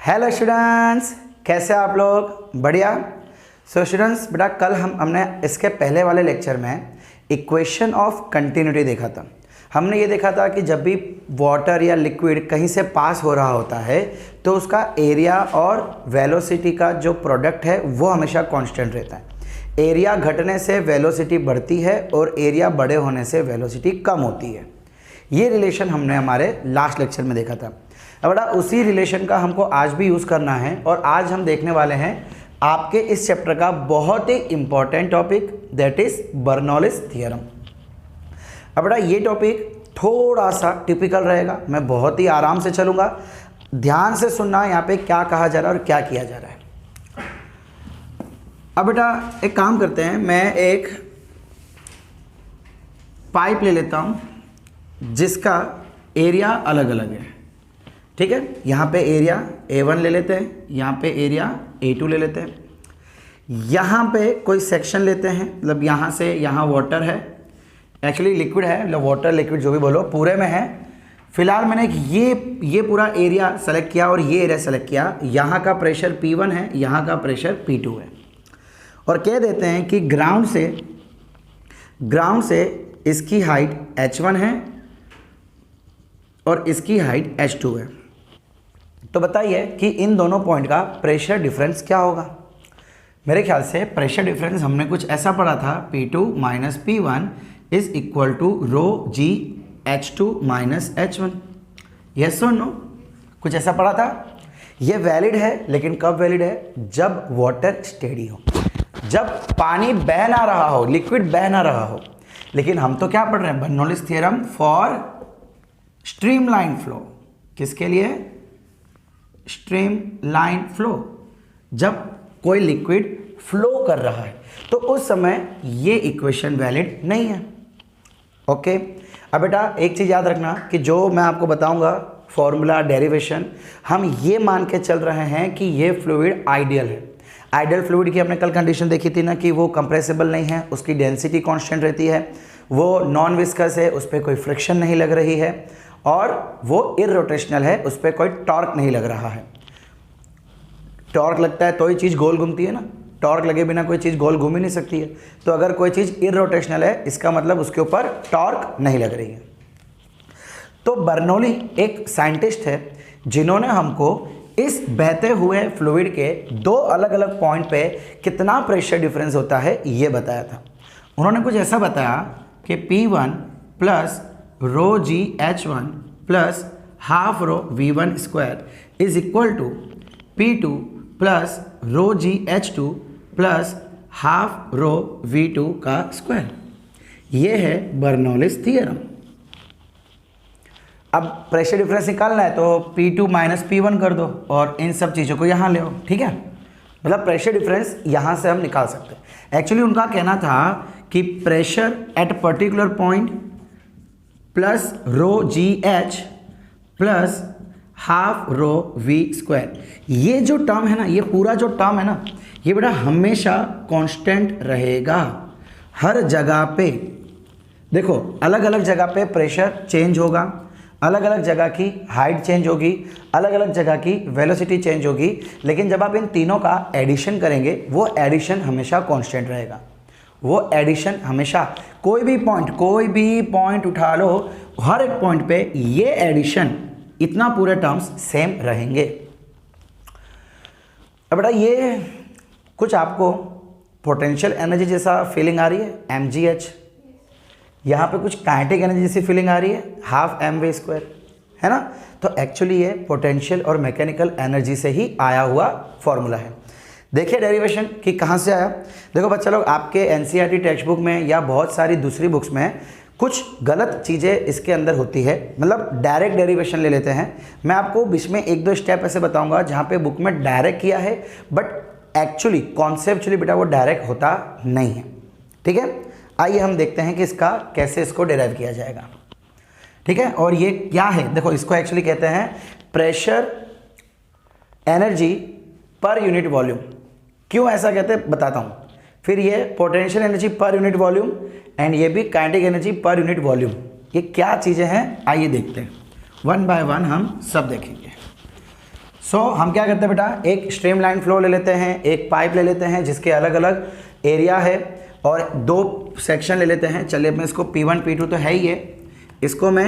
Hello students, कैसे आप लोग? बढ़िया। सो स्टूडेंट्स, बेटा कल हमने इसके पहले वाले लेक्चर में इक्वेशन ऑफ कंटिन्यूटी देखा था। हमने ये देखा था कि जब भी वाटर या लिक्विड कहीं से पास हो रहा होता है तो उसका एरिया और वेलोसिटी का जो प्रोडक्ट है वो हमेशा कांस्टेंट रहता है। एरिया घटने से वेलोसिटी बढ़ती है और एरिया बड़े होने से वेलोसिटी कम होती है। ये रिलेशन हमने हमारे लास्ट लेक्चर में देखा था। अब बेटा उसी रिलेशन का हमको आज भी यूज़ करना है और आज हम देखने वाले हैं आपके इस चैप्टर का बहुत ही important topic, that is Bernoulli's theorem. अब बेटा ये टॉपिक थोड़ा सा टिपिकल रहेगा, मैं बहुत ही आराम से चलूँगा, ध्यान से सुनना यहाँ पे क्या कहा जा रहा है और क्या किया जा रहा है। अब बेटा एक काम करते हैं, मैं एक पाइप ले लेता हूँ जिसका एरिया अलग अलग है, ठीक है। यहाँ पे एरिया A1 ले लेते हैं, यहाँ पे एरिया A2 ले लेते हैं, यहाँ पे कोई सेक्शन लेते हैं, मतलब यहाँ से यहाँ वाटर है, एक्चुअली लिक्विड है, मतलब वाटर लिक्विड जो भी बोलो पूरे में है। फिलहाल मैंने ये पूरा एरिया सेलेक्ट किया और ये एरिया सेलेक्ट किया। यहाँ का प्रेशर P1 है, यहाँ का प्रेशर P2 है और कह देते हैं कि ग्राउंड से इसकी हाइट H1 है और इसकी हाइट H2 है। तो बताइए कि इन दोनों पॉइंट का प्रेशर डिफरेंस क्या होगा। मेरे ख्याल से प्रेशर डिफरेंस हमने कुछ ऐसा पढ़ा था, P2 minus P1 is equal to rho g H2 minus H1। Yes और नो, कुछ ऐसा पढ़ा था। ये वैलिड है, लेकिन कब वैलिड है? जब वाटर स्टेडी हो, जब पानी बह ना रहा हो, लिक्विड बह ना रहा हो। लेकिन हम तो क्या पढ़ रहे हैं? Bernoulli's theorem for streamline flow. किसके लिए? Streamline flow. जब कोई लिक्विड फ्लो कर रहा है तो उस समय ये इक्वेशन वैलिड नहीं है। ओके। अब बेटा एक चीज़ याद रखना कि जो मैं आपको बताऊंगा फॉर्मूला डेरिवेशन, हम ये मान के चल रहे हैं कि ये फ्लूइड आइडियल है। आइडियल फ्लूइड की हमने कल कंडीशन देखी थी ना कि वो कंप्रेसिबल नहीं है, उसकी डेंसिटी कांस्टेंट रहती है, वो नॉन विस्कस है, उस पर कोई फ्रिक्शन नहीं लग रही है और वो इररोटेशनल है, उस पर कोई टॉर्क नहीं लग रहा है। टॉर्क लगता है तो ही चीज़ गोल घूमती है ना, टॉर्क लगे बिना कोई चीज़ गोल घूम ही नहीं सकती है। तो अगर कोई चीज़ इररोटेशनल है इसका मतलब उसके ऊपर टॉर्क नहीं लग रही है। तो बर्नौली एक साइंटिस्ट है जिन्होंने हमको इस बहते हुए फ्लूइड के दो अलग अलग पॉइंट पे कितना प्रेशर डिफरेंस होता है ये बताया था। उन्होंने कुछ ऐसा बताया कि P1 plus rho ji H1 plus half rho V1 square is equal to P2 plus rho g H2 plus half rho V2 का स्क्वायर। ये है बर्नौलिस थ्योरम। अब प्रेशर डिफरेंस निकालना है तो P2 माइनस P1 कर दो और इन सब चीज़ों को यहाँ ले आओ, ठीक है। मतलब प्रेशर डिफरेंस यहाँ से हम निकाल सकते हैं। एक्चुअली उनका कहना था कि pressure at particular point plus rho ji h plus half rho we square, ये जो टर्म है ना, ये पूरा जो टर्म है ना, ये बेटा हमेशा कांस्टेंट रहेगा। हर जगह पे देखो, अलग अलग जगह पे प्रेशर चेंज होगा, अलग अलग जगह की हाइट चेंज होगी, अलग अलग जगह की वेलोसिटी चेंज होगी, लेकिन जब आप इन तीनों का एडिशन करेंगे वो एडिशन हमेशा कांस्टेंट रहेगा। वो एडिशन हमेशा, कोई भी पॉइंट उठा लो, हर एक पॉइंट पे ये एडिशन, इतना पूरे टर्म्स सेम रहेंगे। अब बेटा ये कुछ आपको पोटेंशियल एनर्जी जैसा फीलिंग आ रही है, mgh। यहाँ पे कुछ काइनेटिक एनर्जी जैसी फीलिंग आ रही है, हाफ mv स्क्वायर, है ना। तो एक्चुअली ये पोटेंशियल और मैकेनिकल एनर्जी से ही आया हुआ फॉर्मूला है। देखिए डेरिवेशन कि कहाँ से आया। देखो बच्चा लोग, आपके एनसीईआरटी टेक्स्ट बुक में या बहुत सारी दूसरी बुक्स में कुछ गलत चीज़ें इसके अंदर होती है, मतलब डायरेक्ट डेरिवेशन ले लेते हैं। मैं आपको बीच में एक दो स्टेप ऐसे बताऊंगा जहाँ पे बुक में डायरेक्ट किया है, बट एक्चुअली कॉन्सेप्चुअली बेटा वो डायरेक्ट होता नहीं है, ठीक है। आइए हम देखते हैं कि इसका कैसे इसको डिराइव किया जाएगा, ठीक है। और ये क्या है, देखो इसको एक्चुअली कहते हैं pressure energy per unit volume. क्यों ऐसा कहते हैं बताता हूँ। फिर ये potential energy per unit volume and ये भी kinetic energy per unit volume, ये क्या चीज़ें हैं आइए देखते हैं, वन बाय वन हम सब देखेंगे। सो हम क्या करते हैं बेटा, एक स्ट्रीम लाइन फ्लो ले लेते हैं, एक पाइप ले लेते हैं जिसके अलग अलग एरिया है और दो सेक्शन ले लेते हैं। चलिए मैं इसको P1 P2 तो है ही है, इसको मैं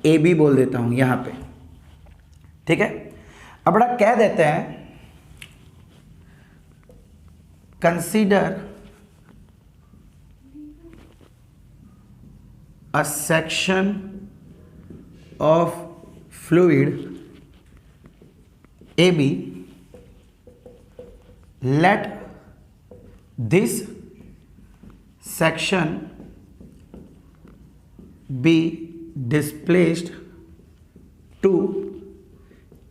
AB बोल देता हूँ यहाँ पे, ठीक है। अब बेटा कह देते हैं consider a section of fluid AB, let this section be displaced to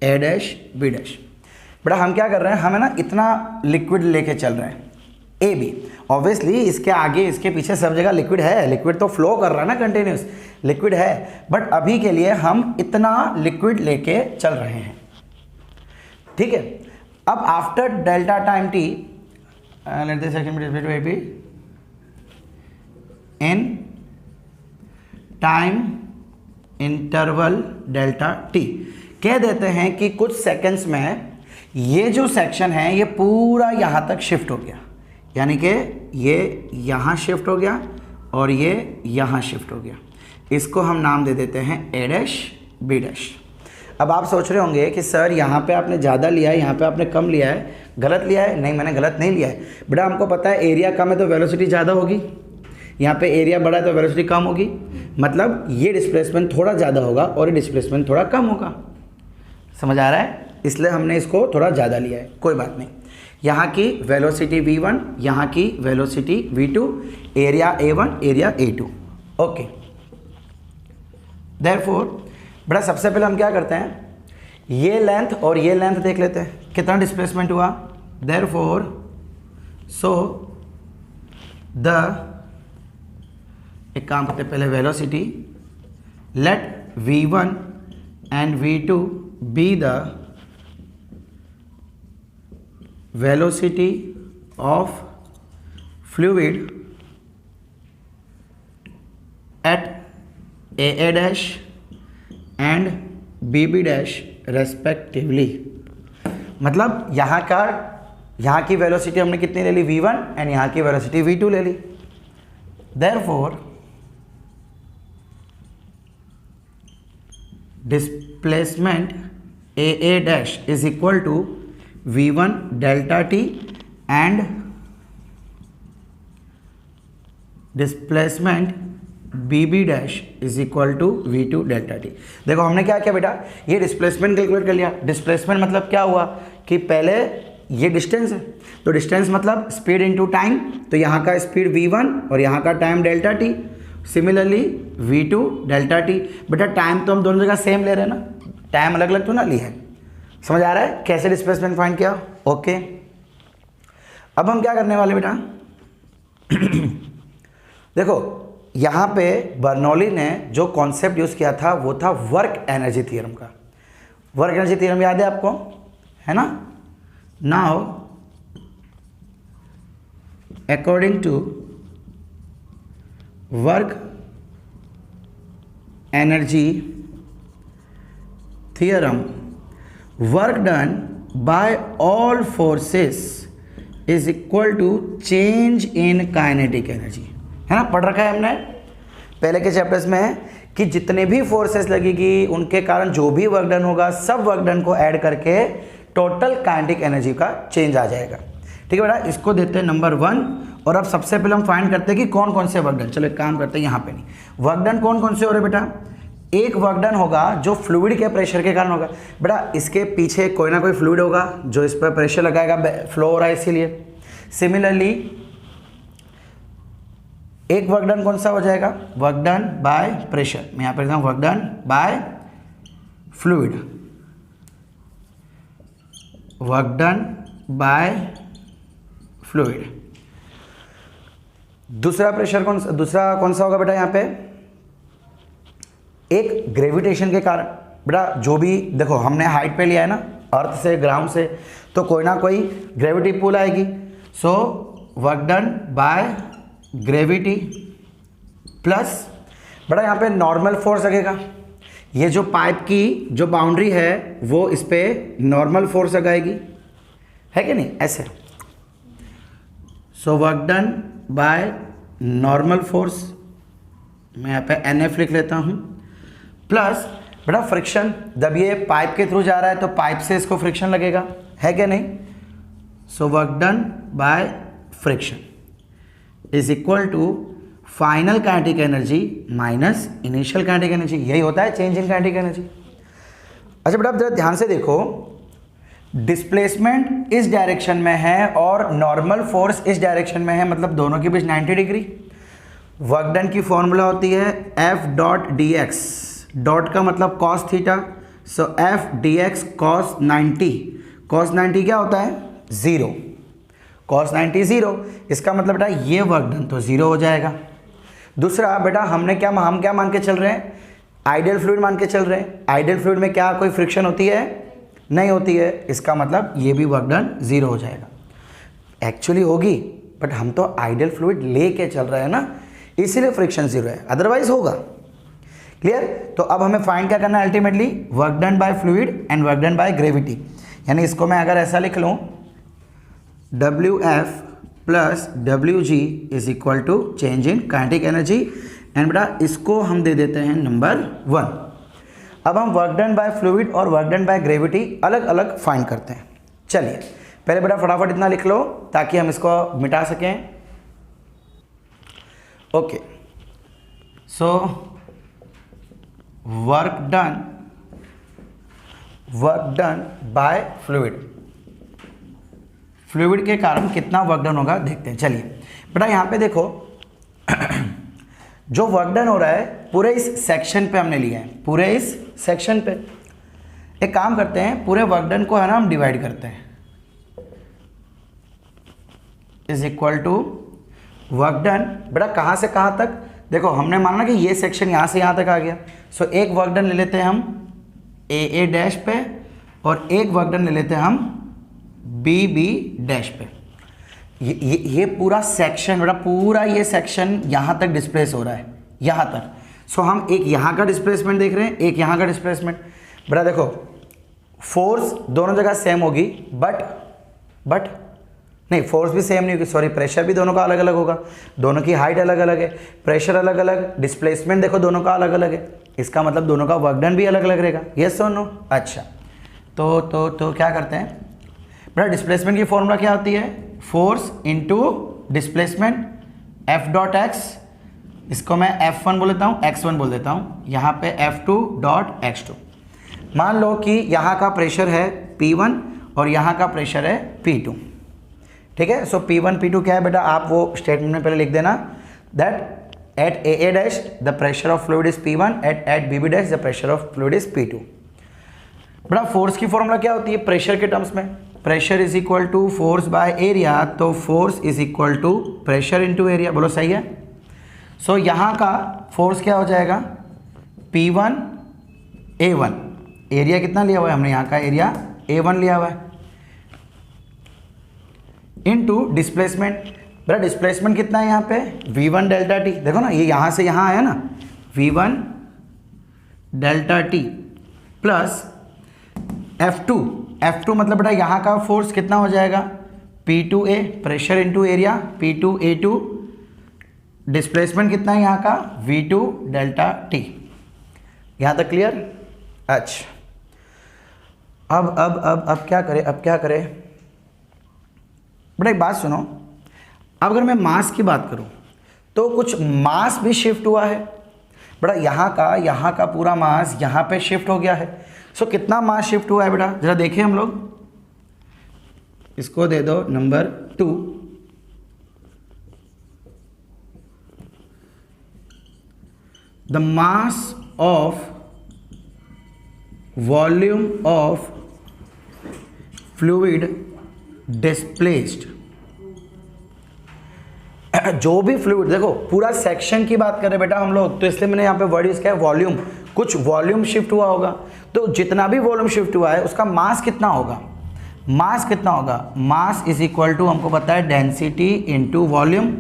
A dash B dash। बेटा हम क्या कर रहे हैं, हमें ना इतना लिक्विड लेके चल रहे हैं AB, ऑब्वियसली इसके आगे इसके पीछे सब जगह लिक्विड है, लिक्विड तो फ्लो कर रहा है ना, कंटिन्यूस लिक्विड है, बट अभी के लिए हम इतना लिक्विड लेके चल रहे हैं, ठीक है। अब after delta time t let the section b displaced to AB in time interval delta t, कह देते हैं कि कुछ सेकंड्स में ये जो सेक्शन है ये पूरा यहाँ तक शिफ्ट हो गया, यानी कि ये यहाँ शिफ्ट हो गया और ये यहाँ शिफ्ट हो गया। इसको हम नाम दे देते हैं A डैश B डैश। अब आप सोच रहे होंगे कि सर यहाँ पे आपने ज़्यादा लिया है, यहाँ पे आपने कम लिया है, गलत लिया है। नहीं, मैंने गलत नहीं लिया है बेटा, हमको पता है एरिया कम है तो वेलोसिटी ज़्यादा होगी, यहाँ पे एरिया बड़ा है तो वेलोसिटी कम होगी, मतलब ये डिस्प्लेसमेंट थोड़ा ज़्यादा होगा और ये डिस्प्लेसमेंट थोड़ा कम होगा। समझ आ रहा है? इसलिए हमने इसको थोड़ा ज़्यादा लिया है, कोई बात नहीं। यहाँ की वेलोसिटी V1, यहाँ की velocity V2, area A1, area A2, okay. Therefore बेटा सबसे पहले हम क्या करते हैं, ये लेंथ और ये लेंथ देख लेते हैं कितना डिस्प्लेसमेंट हुआ। देयरफॉर सो एक काम करते हैं, पहले velocity let V1 and V2 be the velocity of fluid at AA dash and BB dash respectively. मतलब यहाँ की वेलोसिटी हमने कितनी ले ली, V1, एंड यहाँ की वेलोसिटी V2 ले ली। Therefore displacement AA dash is equal to V1 delta T and displacement BB dash is equal to V2 delta T। देखो हमने क्या किया बेटा, ये डिस्प्लेसमेंट कैलकुलेट कर लिया। डिस्प्लेसमेंट मतलब क्या हुआ कि पहले ये डिस्टेंस है, तो डिस्टेंस मतलब स्पीड इनटू टाइम, तो यहाँ का स्पीड V1 और यहाँ का time delta T, similarly V2 delta T। बेटा टाइम तो हम दोनों जगह सेम ले रहे हैं ना, टाइम अलग अलग तो ना लिया है। समझ आ रहा है कैसे डिस्प्लेसमेंट फाइंड किया? ओके। अब हम क्या करने वाले बेटा देखो यहाँ पे बर्नौली ने जो कॉन्सेप्ट यूज़ किया था वो था वर्क एनर्जी थ्योरम का। वर्क एनर्जी थ्योरम याद है आपको, है ना? Now according to work energy theorem, work done by all forces is equal to change in kinetic energy, है ना? पढ़ रखा है हमने पहले के चैप्टर्स में, है कि जितने भी फोर्सेस लगेगी उनके कारण जो भी वर्क डन होगा सब वर्क डन को ऐड करके टोटल काइनेटिक एनर्जी का चेंज आ जाएगा। ठीक है बेटा, इसको देते हैं नंबर 1। और अब सबसे पहले हम फाइंड करते हैं कि कौन कौन से वर्क डन। चलो एक काम करते हैं, यहाँ पे नहीं, वर्क डन कौन कौन से हो रहे बेटा? एक वर्क डन होगा जो फ्लूइड के प्रेशर के कारण होगा। बेटा इसके पीछे कोई ना कोई फ्लूइड होगा जो इस पर प्रेशर लगाएगा, फ्लो हो रहा है इसीलिए। सिमिलरली एक वर्क डन कौन सा हो जाएगा? Work done by pressure. मैं यहाँ पर लिखता हूँ work done by fluid, work done by fluid. दूसरा प्रेशर दूसरा कौन सा होगा बेटा? यहाँ पे एक ग्रेविटेशन के कारण। बेटा जो भी देखो हमने हाइट पे लिया है ना, अर्थ से ग्राउंड से, तो कोई ना कोई ग्रेविटी पुल आएगी। सो work done by gravity plus बेटा यहाँ पे नॉर्मल फोर्स लगेगा। ये जो पाइप की जो बाउंड्री है वो इस पर नॉर्मल फोर्स लगाएगी, है कि नहीं, ऐसे। सो work done by normal force, मैं यहाँ पे NF लिख लेता हूँ, प्लस बेटा फ्रिक्शन, जब ये पाइप के थ्रू जा रहा है तो पाइप से इसको फ्रिक्शन लगेगा, है कि नहीं। So work done by friction is equal to final kinetic energy minus initial kinetic energy, यही होता है चेंज इन काइनेटिक एनर्जी। अच्छा बेटा आप जरा ध्यान से देखो, डिस्प्लेसमेंट इस डायरेक्शन में है और नॉर्मल फोर्स इस डायरेक्शन में है, मतलब दोनों के बीच 90 डिग्री। वर्क डन की फॉर्मूला होती है F dot D x, dot का मतलब कॉस थीटा, सो F D x cos 90, cos 90 क्या होता है 0, कॉस 90 0, इसका मतलब बेटा ये वर्क डन तो 0 हो जाएगा। दूसरा बेटा हम क्या मान के चल रहे हैं, आइडियल फ्लूइड मान के चल रहे हैं। आइडियल फ्लूइड में क्या कोई फ्रिक्शन होती है, नहीं होती है, इसका मतलब ये भी वर्क डन 0 हो जाएगा। एक्चुअली होगी बट हम तो आइडियल फ्लूइड लेके चल रहे हैं ना, इसीलिए फ्रिक्शन 0 है, अदरवाइज होगा। क्लियर। तो अब हमें फाइंड क्या करना है ultimately, work done by fluid and work done by gravity. यानी इसको मैं अगर ऐसा लिख लूँ, WF plus WG is equal to change in kinetic energy, and बेटा इसको हम दे देते हैं नंबर 1। अब हम वर्क डन बाय फ्लूइड और वर्क डन बाय ग्रेविटी अलग अलग फाइंड करते हैं। चलिए पहले बेटा फटाफट इतना लिख लो ताकि हम इसको मिटा सकें। Okay, so work done by fluid, fluid के कारण कितना वर्क डन होगा देखते हैं। चलिए बेटा यहाँ पे देखो जो वर्क डन हो रहा है पूरे इस सेक्शन पे हमने लिया है, पूरे इस सेक्शन पे। एक काम करते हैं, पूरे वर्क डन को है ना हम डिवाइड करते हैं, is equal to work done बेटा कहाँ से कहाँ तक, देखो हमने माना कि ये सेक्शन यहाँ से यहाँ तक आ गया। सो एक वर्क डन ले लेते हैं हम AA डैश पे और एक वर्क डन ले लेते हैं हम BB डैश पे। ये पूरा सेक्शन बेटा, पूरा ये सेक्शन यहाँ तक डिस्प्लेस हो रहा है, यहाँ तक। सो हम एक यहाँ का डिस्प्लेसमेंट देख रहे हैं, एक यहाँ का डिस्प्लेसमेंट। बेटा देखो फोर्स दोनों जगह सेम होगी, बट नहीं, फोर्स भी सेम नहीं होगी, सॉरी प्रेशर भी दोनों का अलग अलग होगा, दोनों की हाइट अलग अलग है, प्रेशर अलग अलग, डिस्प्लेसमेंट देखो दोनों का अलग अलग है, इसका मतलब दोनों का वर्क डन भी अलग अलग रहेगा। यस और नो। अच्छा तो क्या करते हैं बेटा, डिस्प्लेसमेंट की फॉर्मूला क्या होती है, force into displacement F dot x, इसको मैं F1 बोल देता हूँ, X1 बोल देता हूँ, यहाँ पे F2 डॉट X2। मान लो कि यहाँ का प्रेशर है P1 और यहाँ का प्रेशर है P2, ठीक है। सो P1 P2 क्या है बेटा, आप वो स्टेटमेंट में पहले लिख देना, that at AA dash the pressure of fluid is P1, at BB dash the pressure of fluid is P2। बेटा फोर्स की फॉर्मूला क्या होती है प्रेशर के टर्म्स में, pressure is equal to force by area, तो force is equal to pressure into area, बोलो सही है। सो यहाँ का फोर्स क्या हो जाएगा P1 A1, एरिया कितना लिया हुआ है हमने, यहाँ का एरिया A1 लिया हुआ है, इनटू डिस्प्लेसमेंट। बेटा डिस्प्लेसमेंट कितना है यहाँ पे V1 डेल्टा टी, देखो ना ये यहाँ से यहाँ आया ना, V1 delta T plus F2 मतलब बेटा यहाँ का फोर्स कितना हो जाएगा P2A, pressure into area P2A2, displacement कितना है यहाँ का V2 डेल्टा टी। यहाँ तक क्लियर। अच्छा अब क्या करें बेटा एक बात सुनो, अब अगर मैं मास की बात करूं तो कुछ मास भी शिफ्ट हुआ है बेटा, यहाँ का पूरा मास यहाँ पे शिफ्ट हो गया है। सो कितना मास शिफ्ट हुआ है बेटा, जरा देखें हम लोग, इसको दे दो number 2। The mass of volume of fluid displaced, जो भी फ्लूइड, देखो पूरा सेक्शन की बात कर रहे बेटा हम लोग, तो इसलिए मैंने यहाँ पे वर्ड यूज किया है वॉल्यूम, कुछ वॉल्यूम शिफ्ट हुआ होगा, तो जितना भी वॉल्यूम शिफ्ट हुआ है उसका मास कितना होगा, मास इज इक्वल टू हमको पता है डेंसिटी इनटू वॉल्यूम।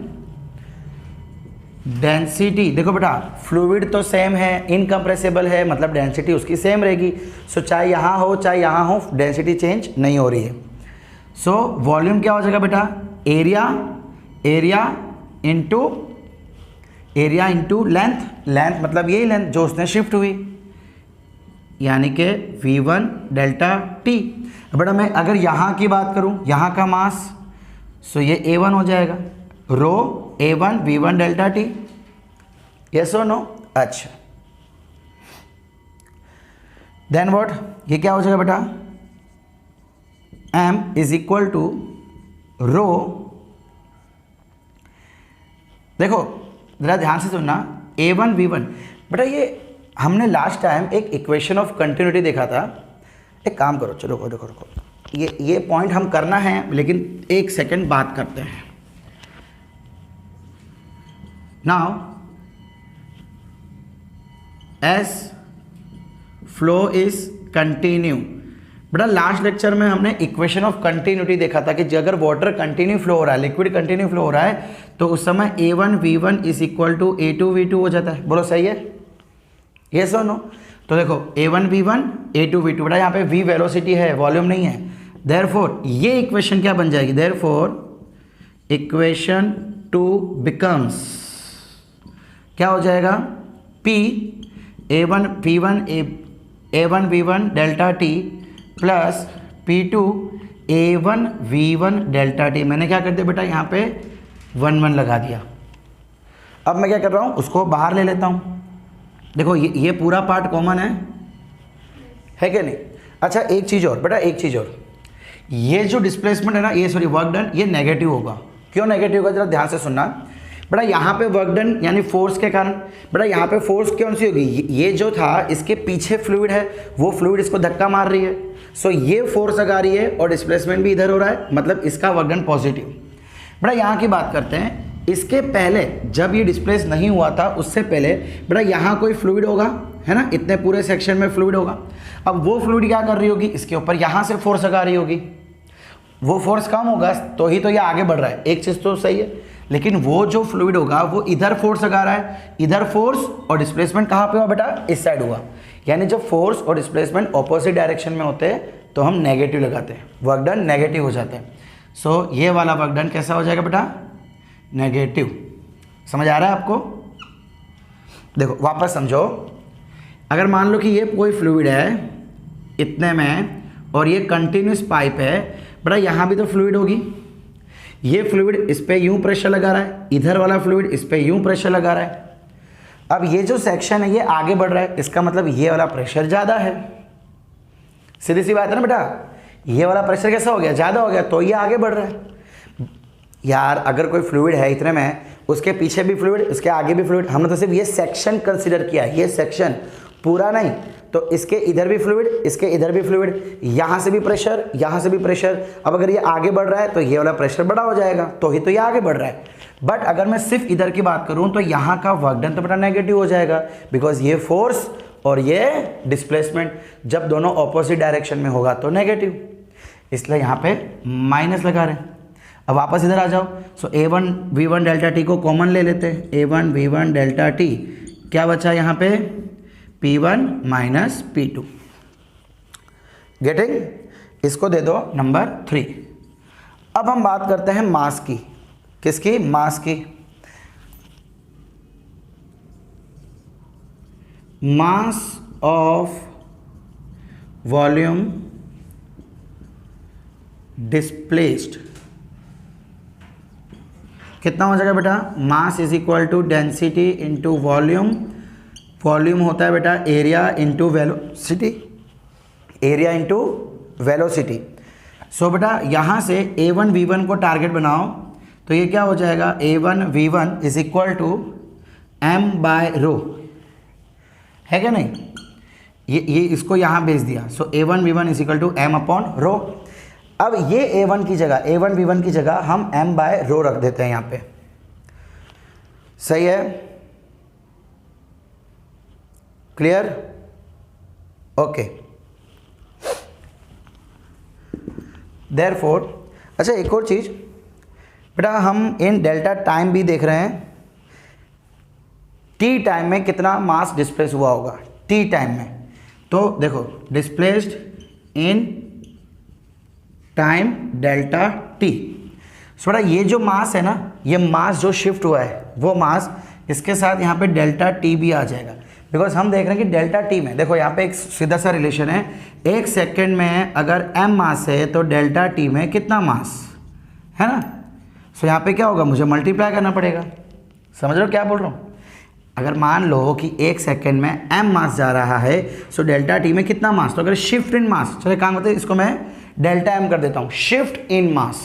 डेंसिटी, देखो बेटा फ्लूइड तो सेम है, इनकम्प्रेसिबल है, मतलब डेंसिटी उसकी सेम रहेगी। सो चाहे यहाँ हो चाहे यहाँ हो, डेंसिटी चेंज नहीं हो रही है। सो वॉल्यूम क्या हो जाएगा बेटा, एरिया इंटू लेंथ मतलब यही लेंथ जो उसने शिफ्ट हुई, यानी कि V1 डेल्टा टी। बेटा मैं अगर यहाँ की बात करूँ, यहाँ का मास, सो ये A1 हो जाएगा, रो A1 V1 delta T, yes और नो। अच्छा देन व्हाट, ये क्या हो जाएगा बेटा, M इज इक्वल टू रो, देखो जरा ध्यान से सुनना, A1 V1, बेटा ये हमने लास्ट टाइम एक इक्वेशन ऑफ कंटिन्यूटी देखा था। एक काम करो, चलो रुको, ये पॉइंट हम करना है, लेकिन एक सेकंड बात करते हैं। Now S flow is continue, बेटा लास्ट लेक्चर में हमने इक्वेशन ऑफ कंटिन्यूटी देखा था कि अगर वाटर कंटिन्यू फ्लो हो रहा है, लिक्विड कंटिन्यू फ्लो हो रहा है, तो उस समय A1 V1 is equal to A2 V2 हो जाता है। बोलो सही है, यस और नो। तो देखो A1 V1 A2 V2, बेटा यहाँ पे V वेलोसिटी है, वॉल्यूम नहीं है। देयरफॉर ये इक्वेशन क्या बन जाएगी, देयरफॉर इक्वेशन 2 बिकम्स, क्या हो जाएगा, P A1 V1 delta T plus P2 A1 V1 delta T. मैंने क्या कर दिया बेटा, यहाँ पे 1 लगा दिया। अब मैं क्या कर रहा हूँ, उसको बाहर ले लेता हूँ। देखो ये पूरा पार्ट कॉमन है कि नहीं। अच्छा एक चीज़ और बेटा, एक चीज़ और, ये जो डिस्प्लेसमेंट है ना, ये सॉरी वर्क डन, ये नेगेटिव होगा। क्यों नेगेटिव होगा, जरा ध्यान से सुनना बेटा। यहाँ पे वर्क डन यानी फोर्स के कारण, बेटा यहाँ पे फोर्स कौन सी होगी, ये जो था इसके पीछे फ्लूइड है, वो फ्लूइड इसको धक्का मार रही है, सो ये फोर्स लगा रही है और डिस्प्लेसमेंट भी इधर हो रहा है, मतलब इसका वर्क डन पॉजिटिव। बेटा यहाँ की बात करते हैं, इसके पहले जब ये डिस्प्लेस नहीं हुआ था, उससे पहले बेटा यहाँ कोई फ्लूइड होगा, है ना, इतने पूरे सेक्शन में फ्लूइड होगा। अब वो फ्लूइड क्या कर रही होगी, इसके ऊपर यहाँ से फोर्स लगा रही होगी, वो फोर्स कम होगा तो ही तो ये आगे बढ़ रहा है। एक चीज़ तो सही है, लेकिन वो जो फ्लूइड होगा वो इधर फोर्स लगा रहा है, इधर फोर्स और डिस्प्लेसमेंट कहाँ पे हुआ बेटा, इस साइड हुआ। यानी जब फोर्स और डिस्प्लेसमेंट ऑपोजिट डायरेक्शन में होते हैं तो हम नेगेटिव लगाते हैं, वर्क डन नेगेटिव हो जाते हैं। सो ये वाला वर्क डन कैसा हो जाएगा बेटा, नेगेटिव। समझ आ रहा है आपको। देखो वापस समझो, अगर मान लो कि ये कोई फ्लूइड है इतने में और ये कंटिन्यूस पाइप है, बेटा यहाँ भी तो फ्लूइड होगी, ये फ्लूइड इस पे यूं प्रेशर लगा रहा है, इधर वाला फ्लूइड इस पे यूं प्रेशर लगा रहा है। अब ये जो सेक्शन है ये आगे बढ़ रहा है, इसका मतलब ये वाला प्रेशर ज़्यादा है। सीधी सी बात है ना बेटा, ये वाला प्रेशर कैसा हो गया, ज़्यादा हो गया, तो ये आगे बढ़ रहा है। यार अगर कोई फ्लूइड है इतने में, उसके पीछे भी फ्लूइड, उसके आगे भी फ्लूइड, हमने तो सिर्फ ये सेक्शन कंसीडर किया, ये सेक्शन पूरा नहीं। तो इसके इधर भी फ्लूइड, इसके इधर भी फ्लूइड, यहाँ से भी प्रेशर, यहाँ से भी प्रेशर। अब अगर ये आगे बढ़ रहा है तो ये वाला प्रेशर बड़ा हो जाएगा, तो ही तो ये आगे बढ़ रहा है। बट अगर मैं सिर्फ इधर की बात करूँ तो यहाँ का वर्क डन तो बेटा नेगेटिव हो जाएगा, बिकॉज ये फोर्स और ये डिस्प्लेसमेंट जब दोनों ऑपोजिट डायरेक्शन में होगा तो नेगेटिव, इसलिए यहाँ पे माइनस लगा रहे हैं। अब वापस इधर आ जाओ। सो A1 V1 डेल्टा टी को कॉमन ले लेते हैं, A1 V1 डेल्टा टी, क्या बचा यहाँ पे, P1 माइनस P2। गेटिंग, इसको दे दो नंबर 3। अब हम बात करते हैं मास की। किसकी, मास की। मास ऑफ वॉल्यूम डिस्प्लेस्ड कितना हो जाएगा बेटा, mass is equal to density into volume. Volume होता है बेटा area into velocity, area into velocity. So बेटा यहाँ से A1 V1 को टारगेट बनाओ, तो ये क्या हो जाएगा, A1 V1 is equal to M by rho, है क्या नहीं। ये इसको यहाँ भेज दिया। So A1 V1 is equal to M upon rho. अब ये A1 की जगह, A1 V1 की जगह हम M बाय रो रख देते हैं यहाँ पे, सही है, क्लियर, ओके। देयरफॉर, अच्छा एक और चीज़ बेटा, हम इन डेल्टा टाइम भी देख रहे हैं, टी टाइम में कितना मास डिस्प्लेस हुआ होगा टी टाइम में। तो देखो displaced in time delta T. थोड़ा ये जो मास है ना, ये मास जो शिफ्ट हुआ है वो मास, इसके साथ यहाँ पे डेल्टा टी भी आ जाएगा, बिकॉज हम देख रहे हैं कि डेल्टा टी में देखो यहाँ पे एक सीधा सा रिलेशन है, 1 सेकेंड में अगर m मास है तो डेल्टा टी में कितना मास है ना। सो यहाँ पे क्या होगा, मुझे मल्टीप्लाई करना पड़ेगा। समझ रहे हो क्या बोल रहा हूँ? अगर मान लो कि 1 सेकेंड में m मास जा रहा है, सो डेल्टा टी में कितना मास, तो अगर शिफ्ट इन मास, चलो काम करते हैं, इसको मैं डेल्टा m कर देता हूँ। Shift in mass,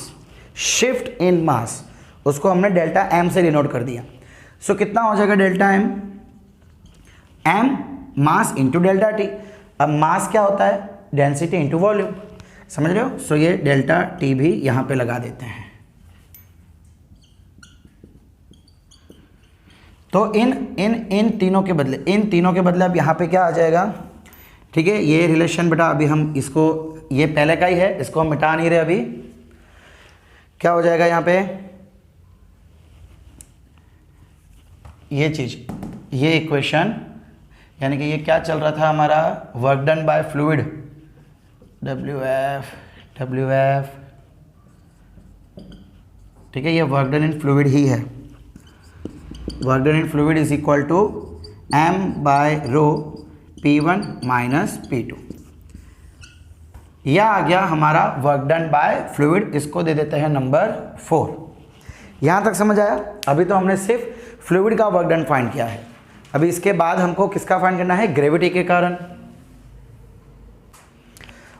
shift in मास, उसको हमने डेल्टा m से डिनोट कर दिया। सो कितना हो जाएगा delta m, m mass into delta T. अब मास क्या होता है, डेंसिटी इंटू वॉल्यूम, समझ रहे हो। सो ये डेल्टा टी भी यहाँ पे लगा देते हैं। तो इन तीनों के बदले अब यहाँ पे क्या आ जाएगा, ठीक है। ये रिलेशन बेटा अभी हम इसको, ये पहले का ही है, इसको हम मिटा नहीं रहे अभी। क्या हो जाएगा यहाँ पे, ये चीज़, ये इक्वेशन, यानी कि ये क्या चल रहा था हमारा, work done by fluid, WF, ठीक है। ये वर्क डन इन फ्लूइड ही है। Work done in fluid is equal to m by rho P1 minus P2। यह आ गया हमारा वर्क डन बाय फ्लूइड, इसको दे देते हैं नंबर 4। यहाँ तक समझ आया? अभी तो हमने सिर्फ फ्लूइड का वर्क डन फाइंड किया है, अभी इसके बाद हमको किसका फाइंड करना है, ग्रेविटी के कारण।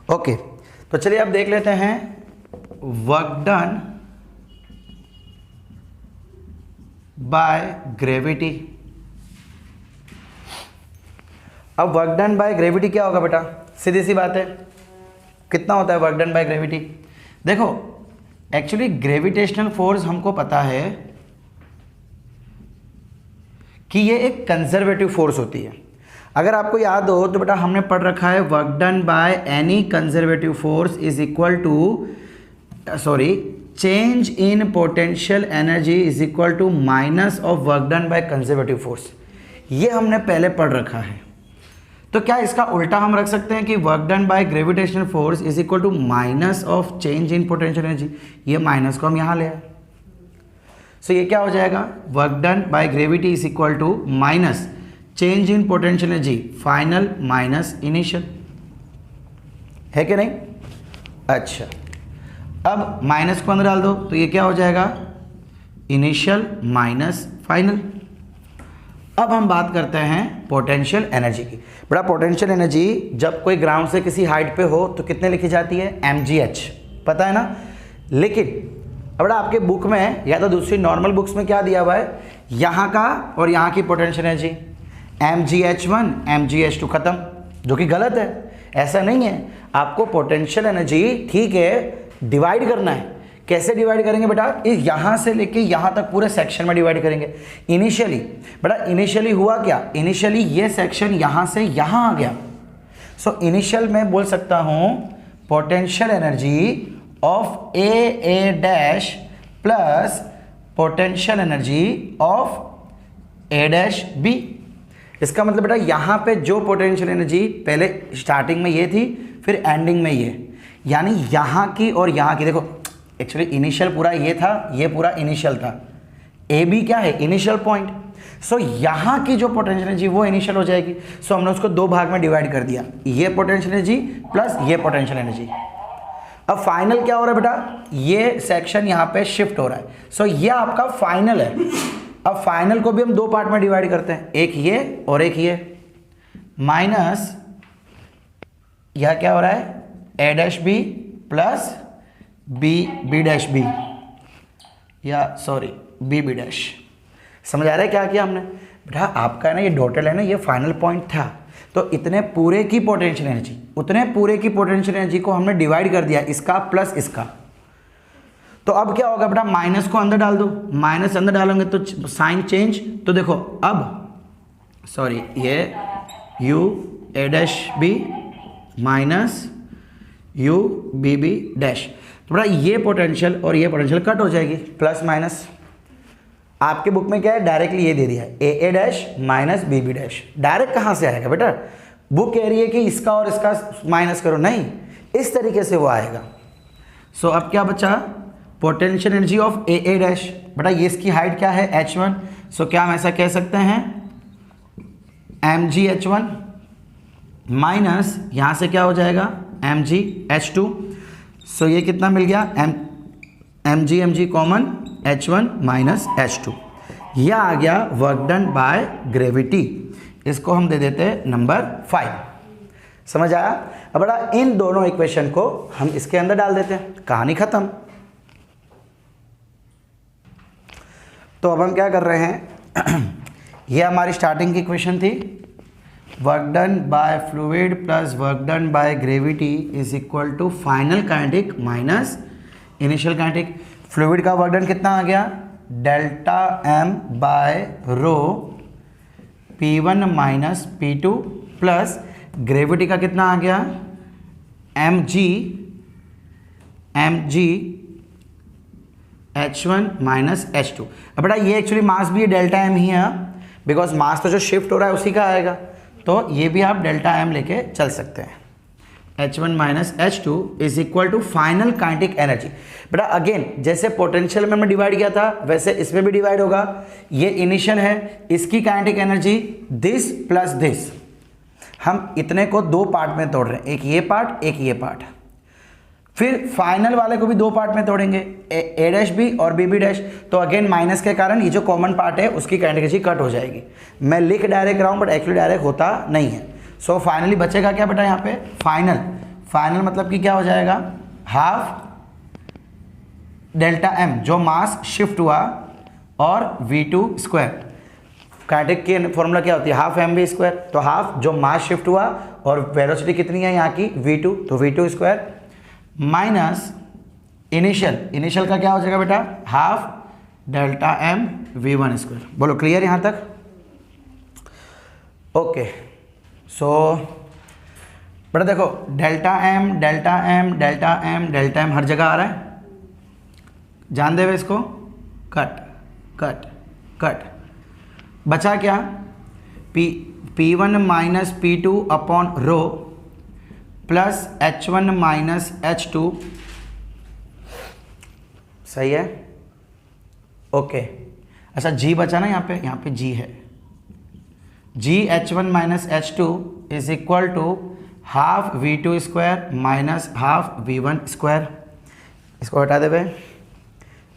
ओके, तो चलिए अब देख लेते हैं वर्क डन बाय ग्रेविटी। अब वर्क डन बाय ग्रेविटी क्या होगा बेटा, सीधी सी बात है, कितना होता है वर्क डन बाय ग्रेविटी। देखो एक्चुअली ग्रेविटेशनल फोर्स हमको पता है कि ये एक कंजर्वेटिव फोर्स होती है। अगर आपको याद हो तो बेटा हमने पढ़ रखा है, work done by any conservative force is equal to, change in potential energy is equal to minus of work done by conservative force. ये हमने पहले पढ़ रखा है। तो क्या इसका उल्टा हम रख सकते हैं कि work done by gravitational force is equal to minus of change in potential energy. ये माइनस को हम यहाँ ले आए, सो ये क्या हो जाएगा, work done by gravity is equal to minus change in potential energy final minus initial, है कि नहीं। अच्छा, अब माइनस को अंदर डाल दो तो ये क्या हो जाएगा, इनिशियल माइनस फाइनल। अब हम बात करते हैं पोटेंशियल एनर्जी की। बड़ा पोटेंशियल एनर्जी जब कोई ग्राउंड से किसी हाइट पे हो तो कितने लिखी जाती है, mgh, पता है ना। लेकिन बड़ा आपके बुक में या तो दूसरी नॉर्मल बुक्स में क्या दिया हुआ है, यहाँ का और यहाँ की पोटेंशियल एनर्जी mgh1 mgh2 खत्म, जो कि गलत है। ऐसा नहीं है, आपको पोटेंशियल एनर्जी ठीक है डिवाइड करना है। कैसे डिवाइड करेंगे बेटा, यहाँ से लेके यहाँ तक पूरे सेक्शन में डिवाइड करेंगे। इनिशियली बेटा, इनिशियली हुआ क्या, इनिशियली ये सेक्शन यहाँ से यहाँ आ गया। सो इनिशियल में बोल सकता हूँ potential energy of A dash plus potential energy of A dash B. इसका मतलब बेटा यहाँ पे जो पोटेंशियल एनर्जी पहले स्टार्टिंग में ये थी, फिर एंडिंग में ये, यानी यहाँ की और यहाँ की। देखो एक्चुअली इनिशियल पूरा ये था, ये पूरा इनिशियल था। ए बी क्या है, इनिशियल पॉइंट। सो यहाँ की जो पोटेंशियल एनर्जी वो इनिशियल हो जाएगी। सो हमने उसको दो भाग में डिवाइड कर दिया, ये पोटेंशियल एनर्जी प्लस ये पोटेंशियल एनर्जी। अब फाइनल क्या हो रहा है बेटा, ये सेक्शन यहाँ पे शिफ्ट हो रहा है। सो ये आपका फाइनल है। अब फाइनल को भी हम दो पार्ट में डिवाइड करते हैं, एक ये और एक ये, माइनस यह क्या हो रहा है, A dash B plus B dash B, या सॉरी बी डैश। समझ आ रहा है क्या किया हमने बेटा। आपका ना ये डॉटेड है ना, ये फाइनल पॉइंट था। तो इतने पूरे की पोटेंशियल एनर्जी, उतने पूरे की पोटेंशियल एनर्जी को हमने डिवाइड कर दिया, इसका प्लस इसका। तो अब क्या होगा बेटा, माइनस को अंदर डाल दो, माइनस अंदर डालोगे तो साइन चेंज। तो देखो अब सॉरी ये U A dash B minus U B dash. तो बेटा ये पोटेंशियल और ये पोटेंशियल कट हो जाएगी, प्लस माइनस। आपके बुक में क्या है, डायरेक्टली ये दे दिया है A A dash minus B B dash. Direct कहाँ से आएगा बेटा, बुक कह रही है कि इसका और इसका माइनस करो, नहीं, इस तरीके से वो आएगा। सो अब क्या बचा, potential energy of A A dash. बेटा ये इसकी हाइट क्या है h1, सो क्या हम ऐसा कह सकते हैं mgh1 माइनस यहाँ से क्या हो जाएगा mgh2। सो ये कितना मिल गया mg common h1 minus h2। यह आ गया वर्क डन बाय ग्रेविटी, इसको हम दे देते हैं नंबर 5। समझ आया। अब बड़ा इन दोनों इक्वेशन को हम इसके अंदर डाल देते हैं, कहानी खत्म। तो अब हम क्या कर रहे हैं ये हमारी स्टार्टिंग की इक्वेशन थी, work done by fluid plus work done by gravity is equal to final kinetic minus initial kinetic. Fluid का वर्क डन कितना आ गया, delta M by rho P1 minus P2 plus gravity का कितना आ गया mg h1 माइनस h2। अब बेटा ये एक्चुअली मास भी डेल्टा एम ही है, बिकॉज मास तो जो शिफ्ट हो रहा है उसी का आएगा, तो ये भी आप डेल्टा एम लेके चल सकते हैं। h1 minus h2 is equal to final kinetic energy. बेटा अगेन जैसे पोटेंशियल में मैं डिवाइड किया था वैसे इसमें भी डिवाइड होगा। ये इनिशियल है, इसकी kinetic energy this plus this. हम इतने को दो पार्ट में तोड़ रहे हैं, एक ये पार्ट एक ये पार्ट। फिर फाइनल वाले को भी दो पार्ट में तोड़ेंगे, ए डैश बी और बी बी डैश। तो अगेन माइनस के कारण ये जो कॉमन पार्ट है उसकी काइनेटिक एनर्जी कट हो जाएगी। मैं लिख डायरेक्ट रहा हूँ बट एक्चुअली डायरेक्ट होता नहीं है। सो फाइनली बचेगा क्या बेटा यहाँ पे, फाइनल मतलब कि क्या हो जाएगा, हाफ डेल्टा एम जो मास शिफ्ट हुआ और v2 स्क्वायर। काइनेटिक की फॉर्मूला क्या होती है, हाफ एम वी स्क्वायर। तो हाफ जो मास शिफ्ट हुआ और वेलोसिटी कितनी है यहाँ की v2, तो v2 स्क्वायर माइनस इनिशियल का क्या हो जाएगा बेटा, half delta M v1 square. बोलो क्लियर यहाँ तक। ओके सो बेटा देखो delta M delta M delta M delta M हर जगह आ रहा है, जान देवे इसको, कट कट कट। बचा क्या, P1 minus P2 upon rho plus H1 minus H2। सही है, ओके। अच्छा G बचा ना यहाँ पे G है, G H1 minus H2 is equal to half V2 square minus half V1 square. इसको हटा दे भाई,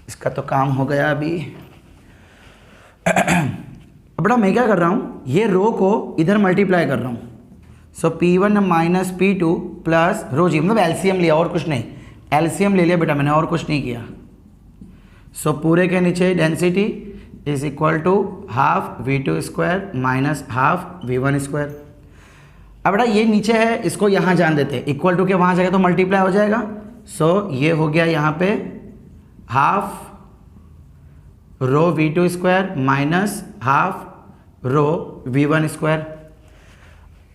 इसका तो काम हो गया अभी। अब बेटा मैं क्या कर रहा हूँ, ये रो को इधर मल्टीप्लाई कर रहा हूँ। सो P1 minus P2 plus rho जी, मतलब एलसीएम लिया और कुछ नहीं, एलसीएम ले लिया बेटा मैंने और कुछ नहीं किया। सो पूरे के नीचे density is equal to half V2 square minus half V1 square. अब बेटा ये नीचे है, इसको यहाँ जान देते हैं, इक्वल टू के वहाँ जाएगा तो मल्टीप्लाई हो जाएगा। सो ये हो गया यहाँ पे half rho V2 square minus half rho V1 square.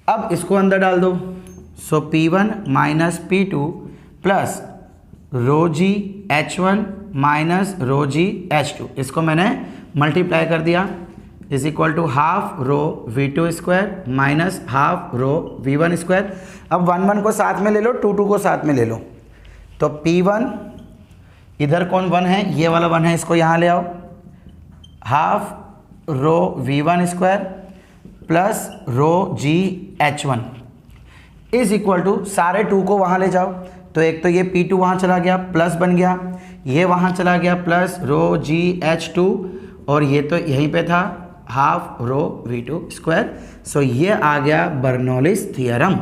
अब इसको अंदर डाल दो। So P1 minus P2 plus rho जी H1 minus rho g H2, इसको मैंने मल्टीप्लाई कर दिया, is equal to half rho V2 square minus half rho V1 square. अब 1 1 को साथ में ले लो, 2 2 को साथ में ले लो। तो P1 इधर कौन 1 है, ये वाला 1 है, इसको यहाँ ले आओ, half rho V1 square plus rho ji H1 is equal to सारे 2 को वहाँ ले जाओ। तो एक तो ये P2 वहाँ चला गया प्लस बन गया, ये वहाँ चला गया प्लस रो जी H2, और ये तो यहीं पे था हाफ रो V2 स्क्वायर। सो ये आ गया बर्नौलीज थियरम।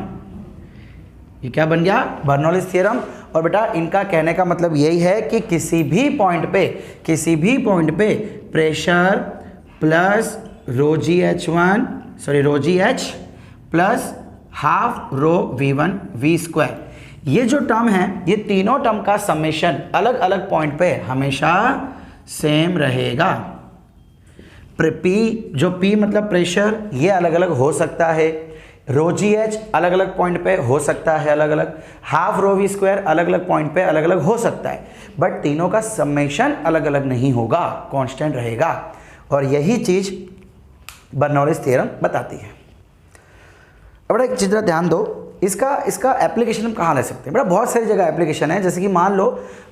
ये क्या बन गया, बर्नौलीज थियरम। और बेटा इनका कहने का मतलब यही है कि किसी भी पॉइंट पे प्रेशर प्लस रो जी H plus half rho V1 V square, ये जो टर्म है, ये तीनों टर्म का समेशन अलग अलग पॉइंट पे हमेशा सेम रहेगा। जो P मतलब प्रेशर, ये अलग अलग हो सकता है, रो जी एच अलग अलग पॉइंट पे हो सकता है अलग अलग, हाफ रो V स्क्वायर अलग अलग पॉइंट पे अलग अलग हो सकता है, बट तीनों का समेशन अलग अलग नहीं होगा, कांस्टेंट रहेगा। और यही चीज़ बर्नौलीज थ्योरम बताती है। अब बेटा एक चीज़ ध्यान दो, इसका एप्लीकेशन हम कहाँ ले सकते हैं? बेटा बहुत सारी जगह एप्लीकेशन है। जैसे कि मान लो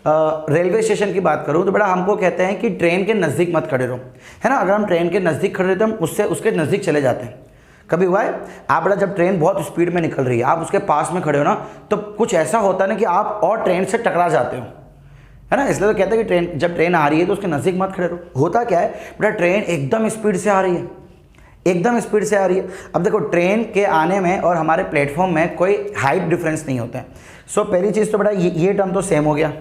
रेलवे स्टेशन की बात करूँ तो बेटा हमको कहते हैं कि ट्रेन के नज़दीक मत खड़े रहो, है ना। अगर हम ट्रेन के नज़दीक खड़े रहते हैं हम उसके नज़दीक चले जाते हैं। कभी हुआ है आप बेटा जब ट्रेन बहुत स्पीड में निकल रही है आप उसके पास में खड़े हो ना, तो कुछ ऐसा होता है ना कि आप और ट्रेन से टकरा जाते हो, है ना। इसलिए तो कहते हैं कि जब ट्रेन आ रही है तो उसके नज़दीक मत खड़े रहो। होता क्या है बेटा, ट्रेन एकदम स्पीड से आ रही है, एकदम स्पीड से आ रही है। अब देखो ट्रेन के आने में और हमारे प्लेटफॉर्म में कोई हाइट डिफरेंस नहीं होता है। सो पहली चीज़ तो बेटा ये टर्म तो सेम हो गया।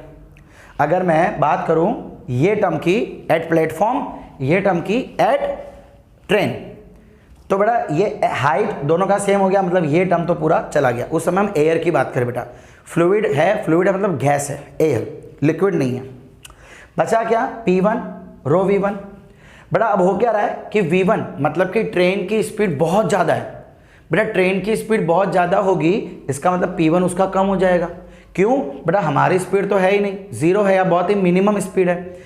अगर मैं बात करूं ये टर्म की एट प्लेटफॉर्म, ये टर्म की एट ट्रेन, तो बेटा ये हाइट दोनों का सेम हो गया, मतलब ये टर्म तो पूरा चला गया। उस समय हम एयर की बात करें बेटा, फ्लूइड है मतलब गैस है, एयर, लिक्विड नहीं है। बचा क्या P1 रो V1। बेटा अब हो क्या रहा है कि V1 मतलब कि ट्रेन की स्पीड बहुत ज़्यादा है। बेटा ट्रेन की स्पीड बहुत ज़्यादा होगी, इसका मतलब P1 उसका कम हो जाएगा। क्यों बेटा, हमारी स्पीड तो है ही नहीं, जीरो है या बहुत ही मिनिमम स्पीड है।